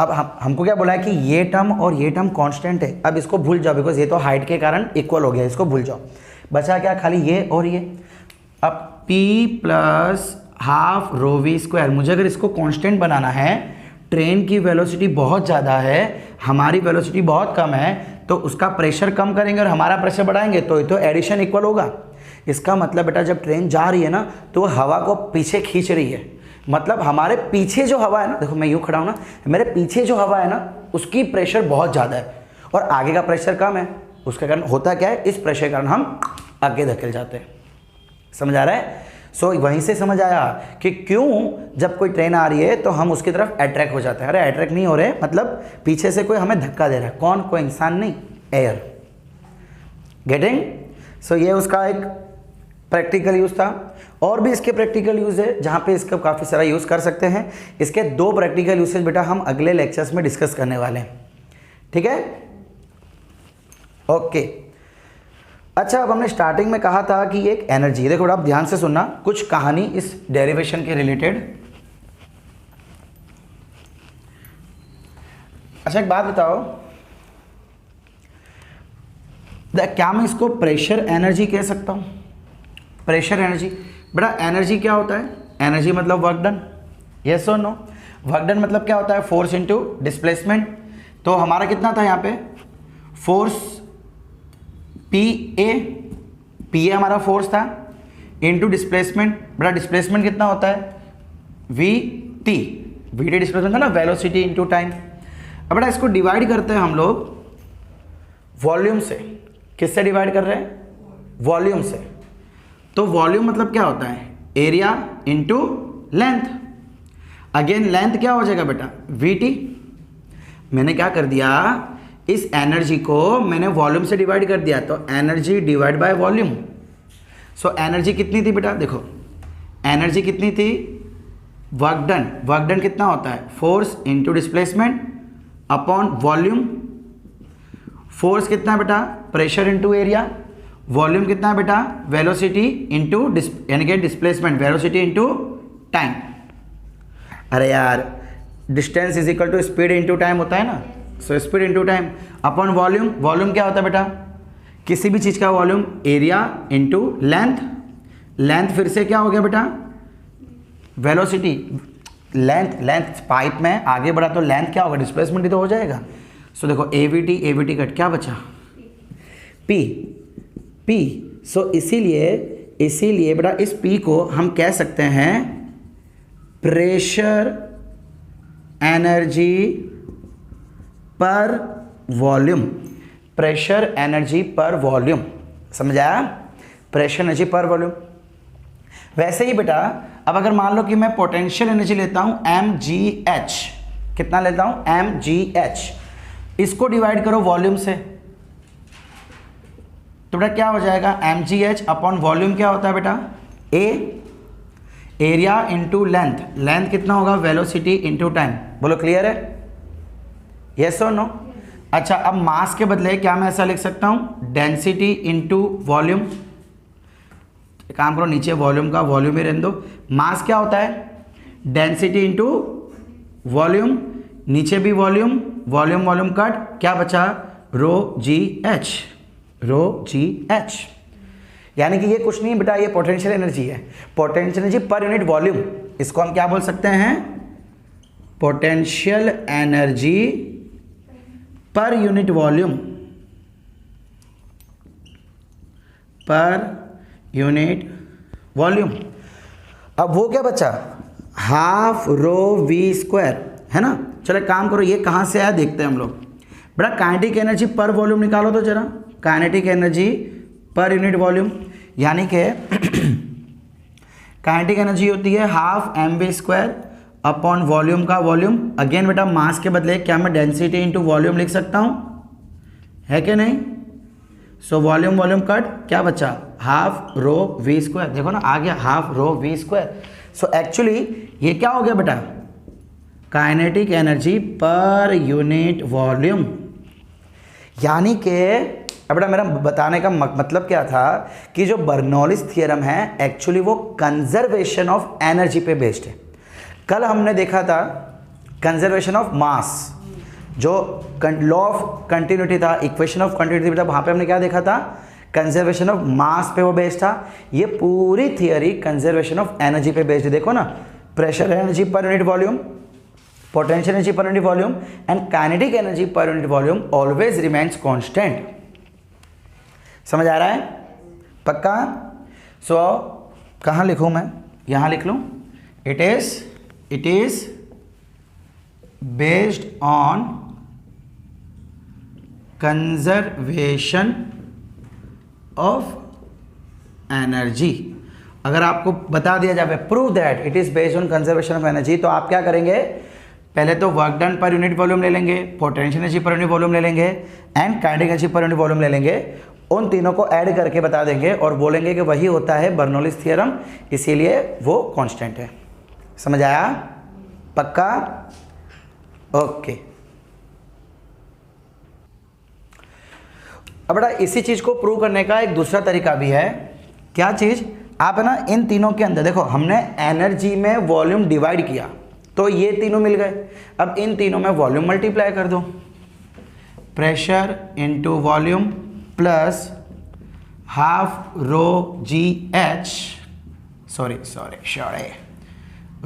अब हमको क्या बोला है कि ये टर्म और ये टर्म कांस्टेंट है। अब इसको भूल जाओ बिकॉज ये तो हाइट के कारण इक्वल हो गया, इसको भूल जाओ। बचा क्या, खाली ये और ये। अब P प्लस हाफ रो V स्क्वायर, मुझे अगर इसको कांस्टेंट बनाना है, ट्रेन की वेलोसिटी बहुत ज़्यादा है, हमारी वेलोसिटी बहुत कम है, तो उसका प्रेशर कम करेंगे और हमारा प्रेशर बढ़ाएंगे तो एडिशन इक्वल होगा। इसका मतलब बेटा जब ट्रेन जा रही है ना तो वो हवा को पीछे खींच रही है, मतलब हमारे पीछे जो हवा है ना, देखो मैं यूँ खड़ा हूँ ना, मेरे पीछे जो हवा है ना उसकी प्रेशर बहुत ज़्यादा है और आगे का प्रेशर कम है। उसके कारण होता क्या है, इस प्रेशर के कारण हम आगे धकेल जाते हैं। समझ आ रहा है? सो वहीं से समझ आया कि क्यों जब कोई ट्रेन आ रही है तो हम उसकी तरफ अट्रैक्ट हो जाते हैं। अरे अट्रैक्ट नहीं हो रहे, मतलब पीछे से कोई हमें धक्का दे रहा है। कौन? कोई इंसान नहीं, एयर। गेटिंग? सो ये उसका एक प्रैक्टिकल यूज़ था। और भी इसके प्रैक्टिकल यूज़ है जहाँ पे इसका काफ़ी सारा यूज़ कर सकते हैं। इसके 2 प्रैक्टिकल यूसेज बेटा हम अगले लेक्चर्स में डिस्कस करने वाले हैं, ठीक है? ओके। अच्छा, अब हमने स्टार्टिंग में कहा था कि एक एनर्जी, देखो आप ध्यान से सुनना कुछ कहानी इस डेरिवेशन के रिलेटेड। अच्छा एक बात बताओ, क्या मैं इसको प्रेशर एनर्जी कह सकता हूं? प्रेशर एनर्जी, बेटा एनर्जी क्या होता है? एनर्जी मतलब वर्क डन, यस और नो? वर्क डन मतलब क्या होता है? Force into displacement. तो हमारा कितना था यहाँ पे? फोर्स पी ए हमारा फोर्स था इनटू डिस्प्लेसमेंट। बेटा डिस्प्लेसमेंट कितना होता है? वी टी डिस्प्लेसमेंट था ना, वेलोसिटी इनटू टाइम। अब बेटा इसको डिवाइड करते हैं हम लोग वॉल्यूम से। किससे डिवाइड कर रहे हैं? वॉल्यूम से। तो वॉल्यूम मतलब क्या होता है? Area into length. Again length क्या हो जाएगा बेटा? We T. मैंने क्या कर दिया, इस एनर्जी को मैंने वॉल्यूम से डिवाइड कर दिया, तो energy divide by volume. So energy कितनी थी बेटा? देखो एनर्जी कितनी थी? वर्क डन कितना होता है? Force into displacement upon volume. Force कितना है बेटा? Pressure into area. वॉल्यूम कितना है बेटा? वेलोसिटी इनटू यानी कि डिस्प्लेसमेंट, वेलोसिटी इनटू टाइम। अरे यार distance is equal to speed into time होता है ना, so speed into time upon volume. Volume क्या होता है बेटा? किसी भी चीज़ का volume, area into length. Length फिर से क्या हो गया बेटा? वेलोसिटी। लेंथ पाइप में आगे बढ़ा तो लेंथ क्या होगा? डिस्प्लेसमेंट ही तो हो जाएगा। सो देखो एवीटी कट क्या बचा? पी। सो इसीलिए बेटा इस पी को हम कह सकते हैं प्रेशर एनर्जी पर वॉल्यूम। प्रेशर एनर्जी पर वॉल्यूम, समझ आया? प्रेशर एनर्जी पर वॉल्यूम। वैसे ही बेटा अब अगर मान लो कि मैं पोटेंशियल एनर्जी लेता हूं mgh, कितना लेता हूं? mgh। इसको डिवाइड करो वॉल्यूम से, तो बेटा क्या हो जाएगा? mgh अपॉन वॉल्यूम क्या होता है बेटा? a। Area into length. Length कितना होगा? Velocity into time. बोलो क्लियर है? यस और नो? अच्छा अब मास के बदले क्या मैं ऐसा लिख सकता हूं? Density into volume. काम करो नीचे वॉल्यूम का वॉल्यूम ही रहने दो। मास क्या होता है? Density into volume. नीचे भी वॉल्यूम वॉल्यूम वॉल्यूम कट, क्या बचा, रो जी एच, रो जी एच। यानी कि ये कुछ नहीं बेटा, ये पोटेंशियल एनर्जी है, potential energy per unit volume. इसको हम क्या बोल सकते हैं, potential energy per unit volume, पर यूनिट वॉल्यूम। अब वो क्या बचा, हाफ रो वी स्क्वायर, है ना। चलो काम करो, ये कहाँ से आया देखते हैं हम लोग। बेटा काइनेटिक एनर्जी पर वॉल्यूम निकालो तो जरा, kinetic energy per unit volume, यानी कि काइनेटिक एनर्जी होती है half M V square upon volume का वॉल्यूम। अगेन बेटा मास के बदले क्या मैं डेंसिटी इंटू वॉल्यूम लिख सकता हूँ, है कि नहीं। सो वॉल्यूम वॉल्यूम कट, क्या बचा, हाफ रो वी स्क्वायर। देखो ना आ गया half rho we square. So actually ये क्या हो गया बेटा, kinetic energy per unit volume. यानी कि अब बेटा मेरा बताने का मतलब क्या था कि जो बर्नौलीज थ्योरम है एक्चुअली वो कंजर्वेशन ऑफ एनर्जी पे बेस्ड है। कल हमने देखा था कंजर्वेशन ऑफ मास, जो लॉ ऑफ कंटिन्यूटी था, इक्वेशन ऑफ कंटिन्यूटी था, वहाँ पे हमने क्या देखा था, कंजर्वेशन ऑफ मास पे वो बेस्ड था। ये पूरी थियरी कंजर्वेशन ऑफ एनर्जी पे बेस्ड है। देखो ना, pressure energy per unit volume, potential energy per unit volume and kinetic energy per unit volume always remains constant. समझ आ रहा है पक्का। सो कहाँ लिखूँ मैं, यहाँ लिख लूँ, it is based on conservation of energy. अगर आपको बता दिया जाए prove that it is based on conservation of energy, तो आप क्या करेंगे, पहले तो वर्क डन पर यूनिट वॉल्यूम ले लेंगे, potential energy per unit volume ले लेंगे and kinetic energy per unit volume ले लेंगे। उन तीनों को ऐड करके बता देंगे और बोलेंगे कि वही होता है बर्नौलीज थ्योरम, इसीलिए वो कांस्टेंट है। समझ आया पक्का, ओके। अब बेटा इसी चीज को प्रूव करने का एक दूसरा तरीका भी है। क्या चीज, आप है ना इन तीनों के अंदर देखो, हमने एनर्जी में वॉल्यूम डिवाइड किया तो ये तीनों मिल गए। अब इन तीनों में वॉल्यूम मल्टीप्लाई कर दो, pressure into volume plus half rho ji H, sorry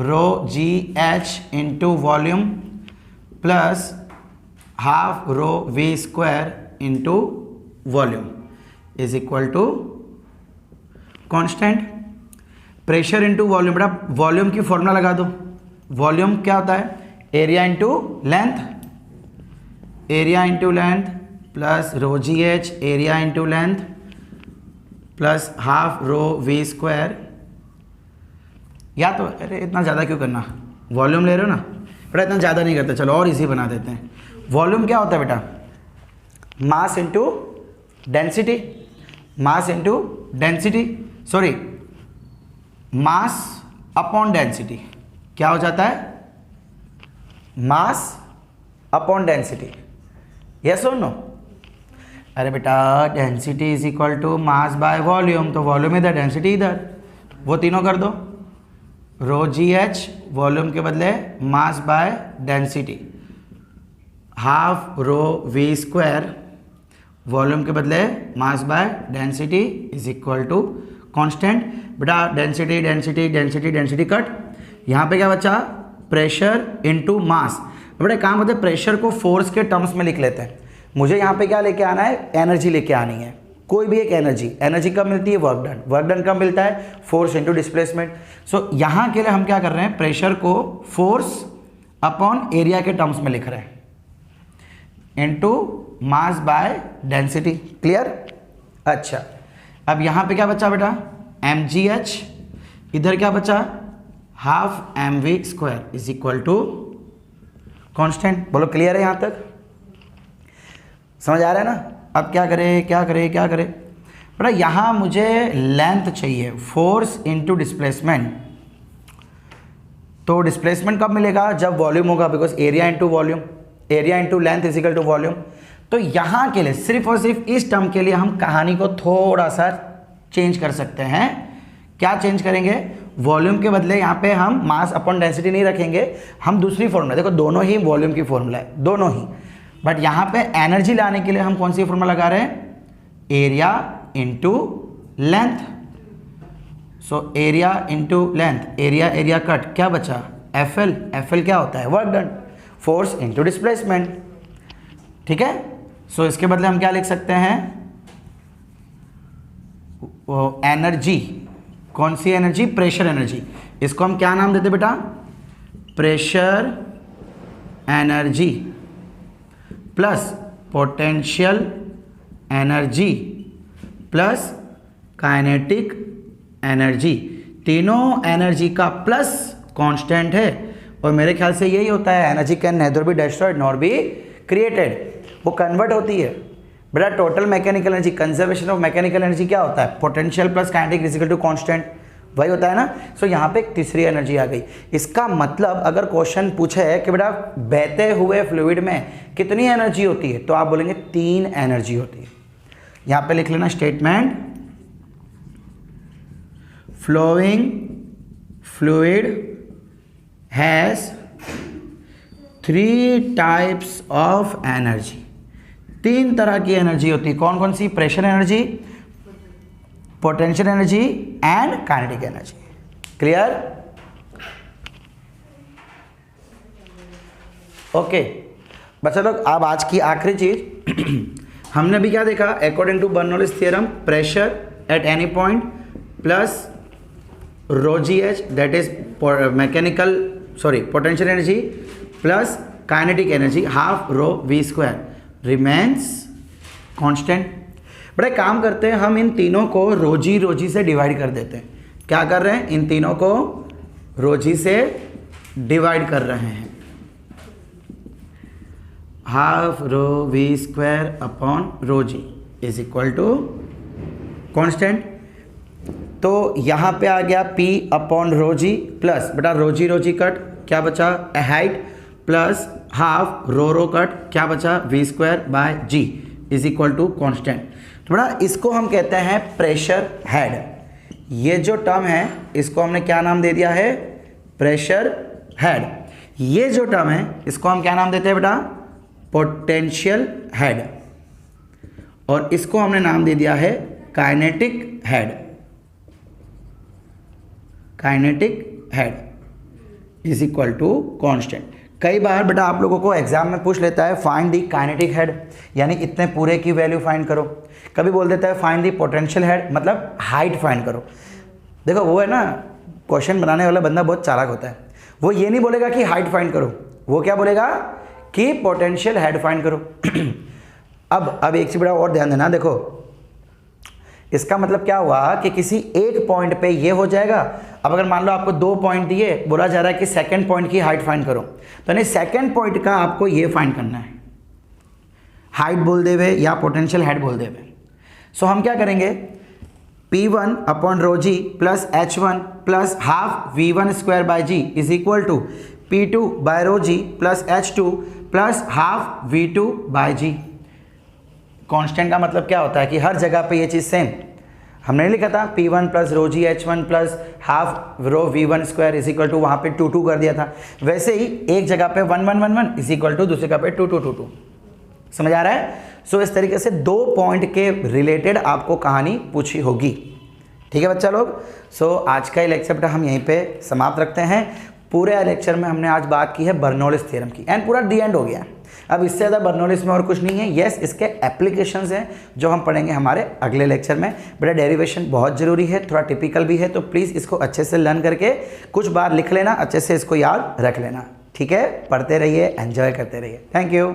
rho ji H into volume plus half rho we square into volume is equal to constant. Pressure into volume, बेटा वॉल्यूम की formula लगा दो। वॉल्यूम क्या होता है, area into length, area into length plus rho ji H area into length plus half rho we square. या तो अरे इतना ज़्यादा क्यों करना, वॉल्यूम ले रहे हो ना बेटा, इतना ज़्यादा नहीं करते, चलो और इजी बना देते हैं। वॉल्यूम क्या होता है बेटा, mass into density, mass into density, sorry mass upon density. क्या हो जाता है, मास अपॉन डेंसिटी, यस और नो। अरे बेटा density is equal to mass by volume, तो वॉल्यूम इधर डेंसिटी इधर, वो तीनों कर दो। रो जी एच वॉल्यूम के बदले mass by density, half rho we square volume के बदले mass by density is equal to constant. बेटा density density density density cut, यहाँ पे क्या बचा, प्रेशर इनटू मास। बेटा काम होता है, प्रेशर को फोर्स के टर्म्स में लिख लेते हैं। मुझे यहाँ पे क्या लेके आना है, एनर्जी लेके आनी है, कोई भी एक एनर्जी। एनर्जी कब मिलती है, वर्क डन। वर्क डन कब मिलता है, फोर्स इनटू डिस्प्लेसमेंट। सो यहाँ के लिए हम क्या कर रहे हैं, प्रेशर को फोर्स अपॉन एरिया के टर्म्स में लिख रहे हैं into mass by density. Clear. अच्छा अब यहाँ पे क्या बचा बेटा, एम जी एच, इधर क्या बचा, half M V square is equal to constant. बोलो क्लियर है यहाँ तक, समझ आ रहा है ना। अब क्या करें क्या करें क्या करें बेटा, यहाँ मुझे लेंथ चाहिए, फोर्स इनटू डिस्प्लेसमेंट। तो डिस्प्लेसमेंट कब मिलेगा, जब वॉल्यूम होगा, because area into volume, area into length is equal to volume. तो यहाँ के लिए सिर्फ और सिर्फ इस टर्म के लिए हम कहानी को थोड़ा सा चेंज कर सकते हैं। क्या चेंज करेंगे, वॉल्यूम के बदले यहाँ पे हम मास अपॉन डेंसिटी नहीं रखेंगे, हम दूसरी फॉर्मूला, देखो दोनों ही वॉल्यूम की फॉर्मूला है, दोनों ही बट यहाँ पे एनर्जी लाने के लिए हम कौन सी फॉर्मूला लगा रहे हैं, area into length. So area into length, area area cut, क्या बचा, एफएल। एफएल क्या होता है, work done, force into displacement, ठीक है। सो इसके बदले हम क्या लिख सकते हैं, वो एनर्जी, कौन सी एनर्जी, प्रेशर एनर्जी। इसको हम क्या नाम देते बेटा, pressure energy plus potential energy plus kinetic energy. तीनों एनर्जी का प्लस कांस्टेंट है, और मेरे ख्याल से यही होता है, energy can neither be destroyed nor be created, वो कन्वर्ट होती है। बेटा total mechanical energy, conservation of mechanical energy क्या होता है, potential plus kinetic is equal to constant, वही होता है ना। सो यहाँ पे एक तीसरी एनर्जी आ गई। इसका मतलब अगर क्वेश्चन पूछे है कि बेटा बहते हुए फ्लूइड में कितनी एनर्जी होती है, तो आप बोलेंगे 3 एनर्जी होती है। यहाँ पे लिख लेना statement, flowing fluid has 3 types of energy. 3 तरह की एनर्जी होती है, कौन कौन सी, pressure energy, potential energy and kinetic energy. Clear, okay बच्चा लोग। अब आज की आखिरी चीज हमने भी क्या देखा, according to Bernoulli's theorem, pressure at any point plus rho ji H, that is mechanical potential energy plus kinetic energy, half rho we square remains constant. बड़े काम करते हैं, हम इन तीनों को रोजी रोजी से डिवाइड कर देते हैं। क्या कर रहे हैं, इन तीनों को रोजी से डिवाइड कर रहे हैं, half rho we square upon rho G is equal to constant. तो यहाँ पे आ गया P अपॉन रोजी प्लस, बेटा रोजी रोजी कट, क्या बचा, height plus half rho rho cut, क्या बचा, V square by G is equal to constant. तो बेटा इसको हम कहते हैं प्रेशर हेड। ये जो टर्म है इसको हमने क्या नाम दे दिया है, प्रेशर हेड। ये जो टर्म है इसको हम क्या नाम देते हैं बेटा, पोटेंशियल हेड, और इसको हमने नाम दे दिया है kinetic head. Kinetic head is equal to constant. कई बार बेटा आप लोगों को एग्जाम में पूछ लेता है फाइंड दी काइनेटिक हेड, यानी इतने पूरे की वैल्यू फाइंड करो। कभी बोल देता है फाइंड दी पोटेंशियल हेड, मतलब हाइट फाइंड करो। देखो वो है ना, क्वेश्चन बनाने वाला बंदा बहुत चालाक होता है, वो ये नहीं बोलेगा कि हाइट फाइंड करो, वो क्या बोलेगा कि पोटेंशियल हेड फाइंड करो। अब एक चीज बड़ा और ध्यान देना, देखो इसका मतलब क्या हुआ कि किसी एक पॉइंट पे ये हो जाएगा। अब अगर मान लो आपको 2 पॉइंट दिए, बोला जा रहा है कि सेकंड पॉइंट की हाइट फाइंड करो, तो नहीं सेकंड पॉइंट का आपको ये फाइंड करना है, हाइट बोल देवे या पोटेंशियल हेड बोल देवे। सो हम क्या करेंगे, P1 upon rho G plus H1 plus half V1 square by G is equal to P2 by rho G plus H2 plus half V2 by G. Constant का मतलब क्या होता है कि हर जगह पे ये चीज़ सेम, हमने लिखा था P1 plus rho ji H1 plus half rho V1 square is equal to, वहाँ पे 2 2 कर दिया था। वैसे ही एक जगह पे 1 1 1 1 इज इक्वल टू, दूसरी जगह पे 2 2 2 2। समझ आ रहा है। सो इस तरीके से 2 पॉइंट के रिलेटेड आपको कहानी पूछी होगी। ठीक है बच्चा लोग। सो आज का ये लेक्चर हम यहीं पे समाप्त रखते हैं। पूरे लेक्चर में हमने आज बात की है बर्नौलीज थ्योरम की, एंड पूरा दी एंड हो गया। अब इससे ज़्यादा बर्नौलीज में और कुछ नहीं है। यस, इसके एप्लीकेशंस हैं जो हम पढ़ेंगे हमारे अगले लेक्चर में। बेटा डेरिवेशन बहुत ज़रूरी है, थोड़ा टिपिकल भी है, तो प्लीज़ इसको अच्छे से लर्न करके कुछ बार लिख लेना, अच्छे से इसको याद रख लेना। ठीक है, पढ़ते रहिए, एंजॉय करते रहिए। Thank you.